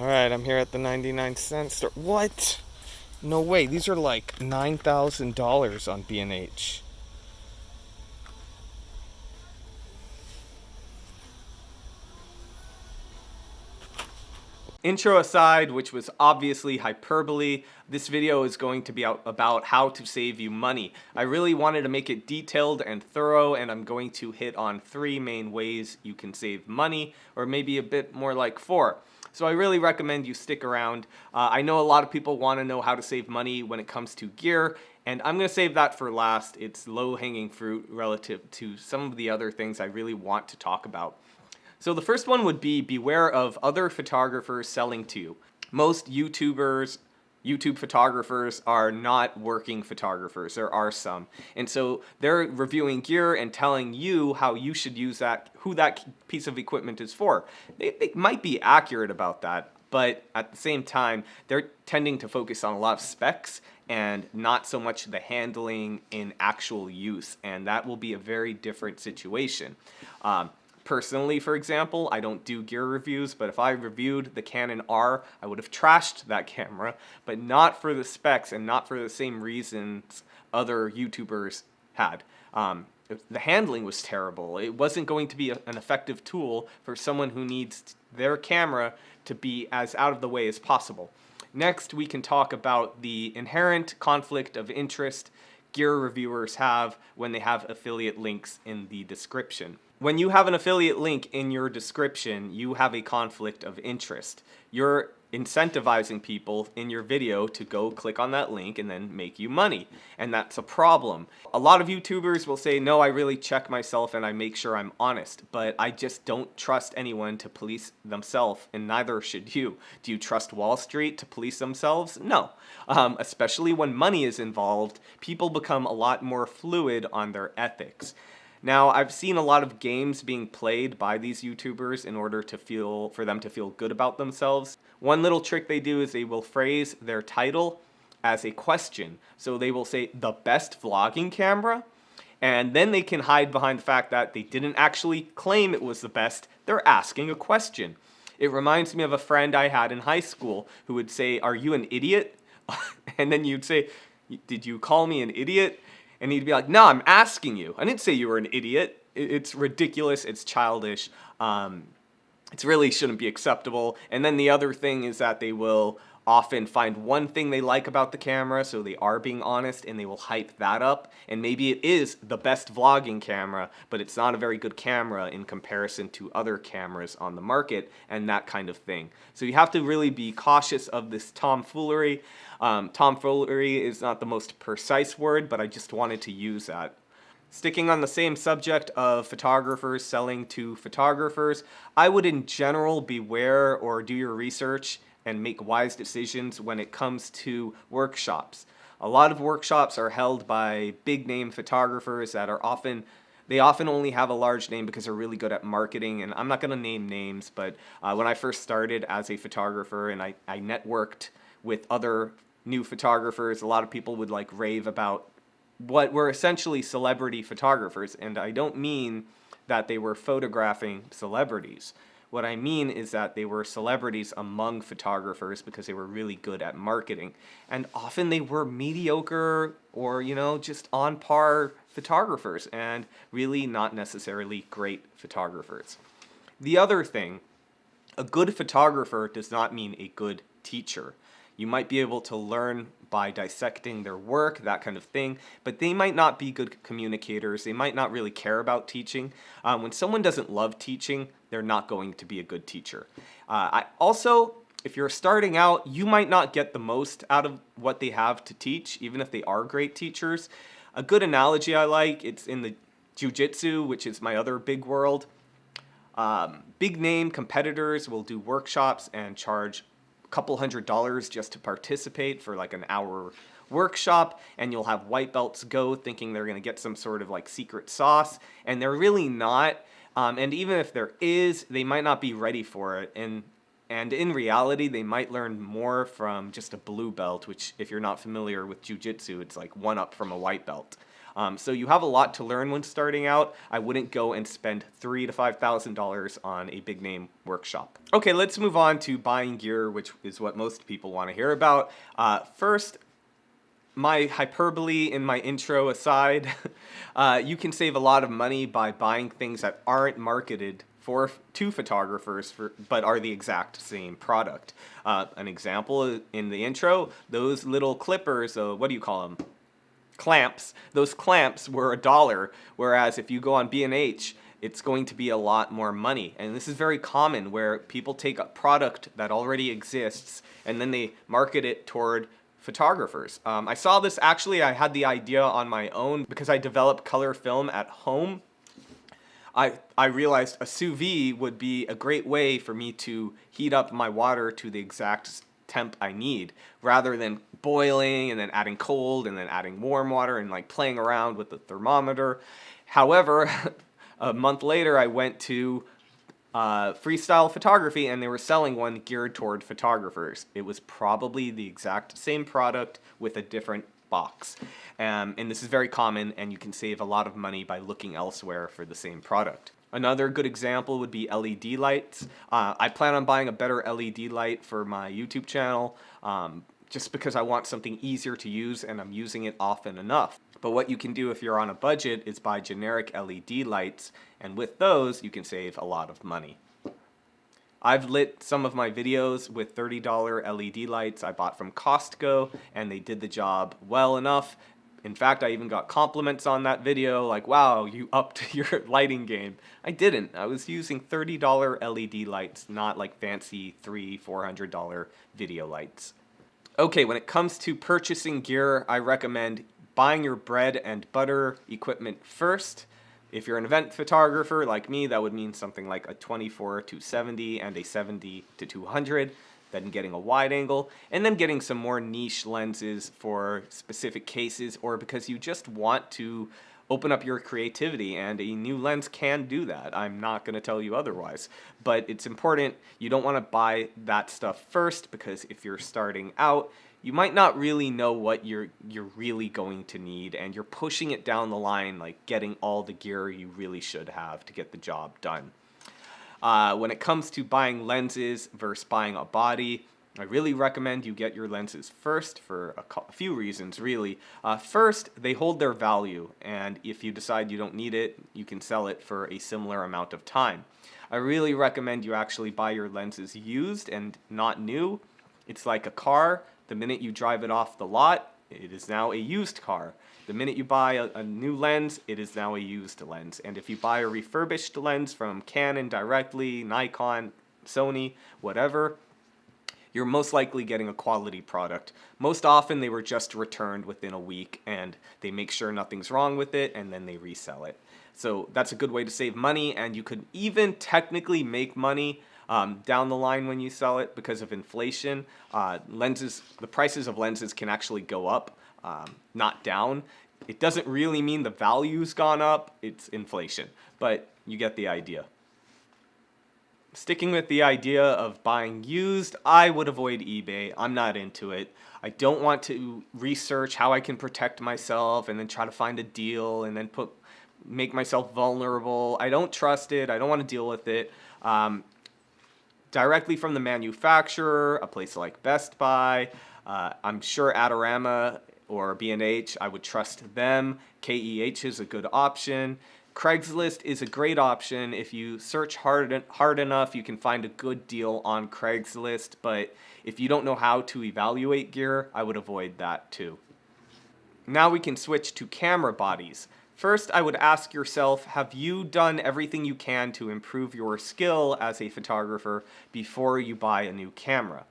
Alright, I'm here at the 99-cent store. What? No way, these are like $9,000 on B&H. Intro aside, which was obviously hyperbole, this video is going to be about how to save you money. I really wanted to make it detailed and thorough, and I'm going to hit on 3 main ways you can save money, or maybe a bit more like 4. So I really recommend you stick around. I know a lot of people want to know how to save money when it comes to gear, and I'm going to save that for last. It's low-hanging fruit relative to some of the other things I really want to talk about. So the first one would be beware of other photographers selling to you. Most YouTube photographers are not working photographers. There are some. And so they're reviewing gear and telling you how you should use that, who that piece of equipment is for. They might be accurate about that, but at the same time, they're tending to focus on a lot of specs and not so much the handling in actual use. And that will be a very different situation. Personally, for example, I don't do gear reviews, but if I reviewed the Canon R, I would have trashed that camera, but not for the specs and not for the same reasons other YouTubers had. The handling was terrible. It wasn't going to be an effective tool for someone who needs their camera to be as out of the way as possible. Next, we can talk about the inherent conflict of interest gear reviewers have when they have affiliate links in the description. When you have an affiliate link in your description, you have a conflict of interest. You're incentivizing people in your video to go click on that link and then make you money. And that's a problem. A lot of YouTubers will say, no, I really check myself and I make sure I'm honest, but I just don't trust anyone to police themselves, and neither should you. Do you trust Wall Street to police themselves? No. Especially when money is involved, people become a lot more fluid on their ethics. Now, I've seen a lot of games being played by these YouTubers in order for them to feel good about themselves. One little trick they do is they will phrase their title as a question. So they will say, the best vlogging camera? And then they can hide behind the fact that they didn't actually claim it was the best. They're asking a question. It reminds me of a friend I had in high school who would say, are you an idiot? And then you'd say, did you call me an idiot? And he'd be like, no, I'm asking you. I didn't say you were an idiot. It's ridiculous. It's childish. It really shouldn't be acceptable. And then the other thing is that they will often find one thing they like about the camera, so they are being honest, and they will hype that up. And maybe it is the best vlogging camera, but it's not a very good camera in comparison to other cameras on the market, and that kind of thing. So you have to really be cautious of this tomfoolery. Tomfoolery is not the most precise word, but I just wanted to use that. Sticking on the same subject of photographers selling to photographers, I would in general beware or do your research and make wise decisions when it comes to workshops. A lot of workshops are held by big name photographers that are they often only have a large name because they're really good at marketing, and I'm not going to name names, but when I first started as a photographer and I networked with other new photographers, a lot of people would like rave about what were essentially celebrity photographers, and I don't mean that they were photographing celebrities. What I mean is that they were celebrities among photographers because they were really good at marketing. And often they were mediocre or, just on par photographers and really not necessarily great photographers. The other thing, a good photographer does not mean a good teacher. You might be able to learn by dissecting their work, that kind of thing, but they might not be good communicators. They might not really care about teaching. When someone doesn't love teaching, they're not going to be a good teacher. If you're starting out, you might not get the most out of what they have to teach, even if they are great teachers. A good analogy I like, it's in the jiu-jitsu, which is my other big world. Big name competitors will do workshops and charge couple $100 just to participate for like an hour workshop, and you'll have white belts go thinking they're going to get some sort of like secret sauce, and they're really not. And even if there is, they might not be ready for it. And in reality, they might learn more from just a blue belt, which if you're not familiar with jiu-jitsu, it's like one up from a white belt. So you have a lot to learn when starting out. I wouldn't go and spend $3,000 to $5,000 on a big name workshop. Okay, let's move on to buying gear, which is what most people want to hear about. First, my hyperbole in my intro aside, you can save a lot of money by buying things that aren't marketed to photographers but are the exact same product. An example in the intro, those little clippers, what do you call them? Clamps. Those clamps were $1, whereas if you go on B&H, it's going to be a lot more money. And this is very common where people take a product that already exists and then they market it toward photographers. I saw this, actually, I had the idea on my own because I develop color film at home. I realized a sous vide would be a great way for me to heat up my water to the exact temp I need, rather than boiling and then adding cold and then adding warm water and like playing around with the thermometer. However, a month later I went to Freestyle Photography and they were selling one geared toward photographers. It was probably the exact same product with a different box. And this is very common, and you can save a lot of money by looking elsewhere for the same product. Another good example would be LED lights. I plan on buying a better LED light for my YouTube channel just because I want something easier to use and I'm using it often enough. But what you can do if you're on a budget is buy generic LED lights, and with those you can save a lot of money. I've lit some of my videos with $30 LED lights I bought from Costco, and they did the job well enough. In fact, I even got compliments on that video, like, wow, you upped your lighting game. I didn't. I was using $30 LED lights, not like fancy $300, $400 video lights. Okay, when it comes to purchasing gear, I recommend buying your bread and butter equipment first. If you're an event photographer like me, that would mean something like a 24 to 70 and a 70 to 200. Then getting a wide angle, and then getting some more niche lenses for specific cases, or because you just want to open up your creativity, and a new lens can do that. I'm not going to tell you otherwise, but it's important. You don't want to buy that stuff first, because if you're starting out, you might not really know what you're really going to need, and you're pushing it down the line, like getting all the gear you really should have to get the job done. When it comes to buying lenses versus buying a body, I really recommend you get your lenses first for a few reasons, really. First, they hold their value, and if you decide you don't need it, you can sell it for a similar amount of time. I really recommend you actually buy your lenses used and not new. It's like a car. The minute you drive it off the lot, it is now a used car. The minute you buy a new lens, it is now a used lens. And if you buy a refurbished lens from Canon directly, Nikon, Sony, whatever, you're most likely getting a quality product. Most often they were just returned within a week, and they make sure nothing's wrong with it, and then they resell it. So that's a good way to save money, and you could even technically make money down the line when you sell it because of inflation. The prices of lenses can actually go up, not down. It doesn't really mean the value's gone up, it's inflation, but you get the idea. Sticking with the idea of buying used, I would avoid eBay. I'm not into it. I don't want to research how I can protect myself and then try to find a deal and then make myself vulnerable. I don't trust it. I don't want to deal with it. Directly from the manufacturer, a place like Best Buy, I'm sure Adorama or B&H, I would trust them. KEH is a good option. Craigslist is a great option. If you search hard enough, you can find a good deal on Craigslist, but if you don't know how to evaluate gear, I would avoid that too. Now we can switch to camera bodies. First, I would ask yourself, have you done everything you can to improve your skill as a photographer before you buy a new camera?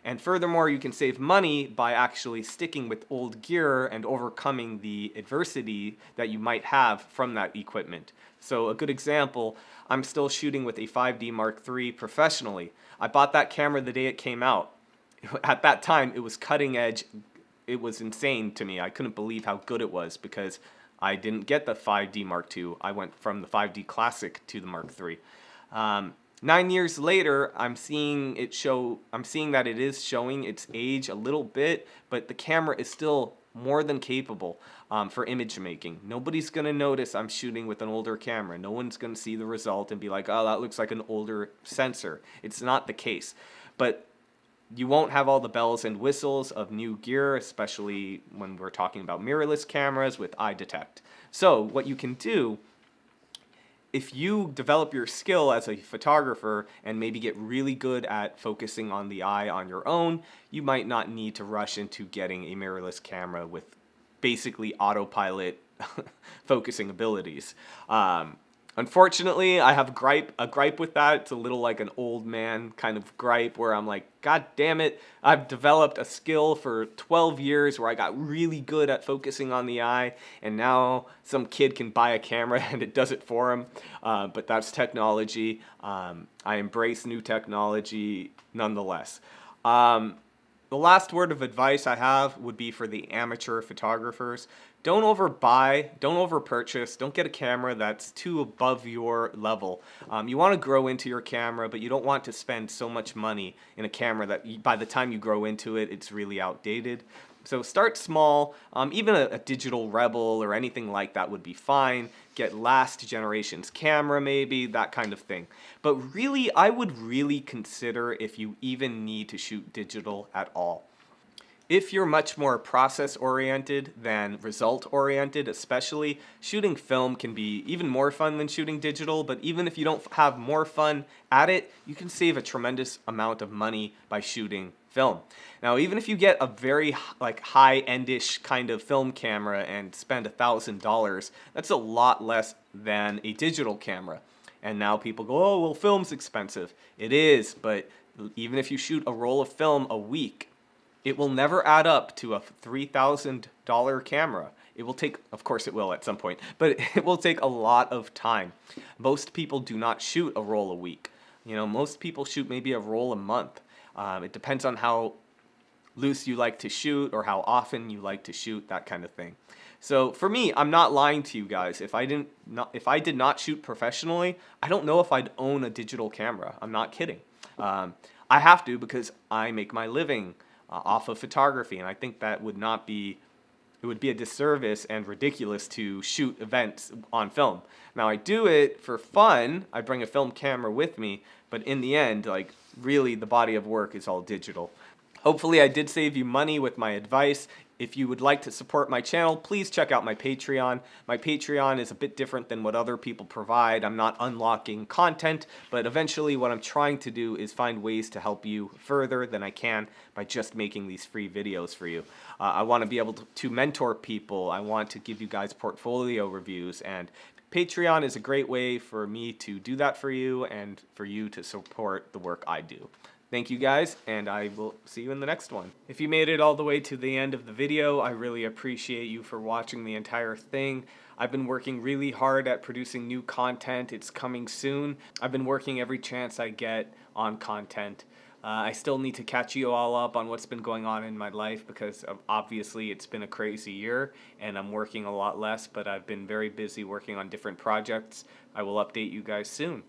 And furthermore, you can save money by actually sticking with old gear and overcoming the adversity that you might have from that equipment. So a good example, I'm still shooting with a 5D Mark III professionally. I bought that camera the day it came out. At that time, it was cutting edge. It was insane to me. I couldn't believe how good it was because I didn't get the 5D Mark II. I went from the 5D Classic to the Mark III. 9 years later, I'm seeing that it is showing its age a little bit, but the camera is still more than capable for image making. Nobody's gonna notice I'm shooting with an older camera. No one's gonna see the result and be like, oh, that looks like an older sensor. It's not the case. But you won't have all the bells and whistles of new gear, especially when we're talking about mirrorless cameras with eye detect. So what you can do, if you develop your skill as a photographer and maybe get really good at focusing on the eye on your own, you might not need to rush into getting a mirrorless camera with basically autopilot focusing abilities. Unfortunately, I have a gripe with that. It's a little like an old man kind of gripe where I'm like, God damn it, I've developed a skill for 12 years where I got really good at focusing on the eye, and now some kid can buy a camera and it does it for him. But that's technology. I embrace new technology nonetheless. The last word of advice I have would be for the amateur photographers. Don't overbuy, don't overpurchase, don't get a camera that's too above your level. You want to grow into your camera, but you don't want to spend so much money in a camera that by the time you grow into it, it's really outdated. So start small. Even a digital Rebel or anything like that would be fine. Get last generation's camera maybe, that kind of thing. But really, I would really consider if you even need to shoot digital at all. If you're much more process-oriented than result-oriented, especially, shooting film can be even more fun than shooting digital, but even if you don't have more fun at it, you can save a tremendous amount of money by shooting film. Now, even if you get a very high-endish kind of film camera and spend $1,000, that's a lot less than a digital camera. And now people go, oh, well, film's expensive. It is, but even if you shoot a roll of film a week, it will never add up to a $3,000 camera. It will take, of course it will at some point, but it will take a lot of time. Most people do not shoot a roll a week. You know, most people shoot maybe a roll a month. It depends on how loose you like to shoot or how often you like to shoot, that kind of thing. So for me, I'm not lying to you guys. If I did not shoot professionally, I don't know if I'd own a digital camera. I'm not kidding. I have to because I make my living off of photography, and I think that would be a disservice and ridiculous to shoot events on film. Now I do it for fun, I bring a film camera with me, but in the end, like, really the body of work is all digital. Hopefully I did save you money with my advice. If you would like to support my channel, please check out my Patreon. My Patreon is a bit different than what other people provide. I'm not unlocking content, but eventually what I'm trying to do is find ways to help you further than I can by just making these free videos for you. I want to be able to mentor people. I want to give you guys portfolio reviews, and Patreon is a great way for me to do that for you and for you to support the work I do. Thank you guys, and I will see you in the next one. If you made it all the way to the end of the video, I really appreciate you for watching the entire thing. I've been working really hard at producing new content. It's coming soon. I've been working every chance I get on content. I still need to catch you all up on what's been going on in my life because obviously it's been a crazy year and I'm working a lot less, but I've been very busy working on different projects. I will update you guys soon.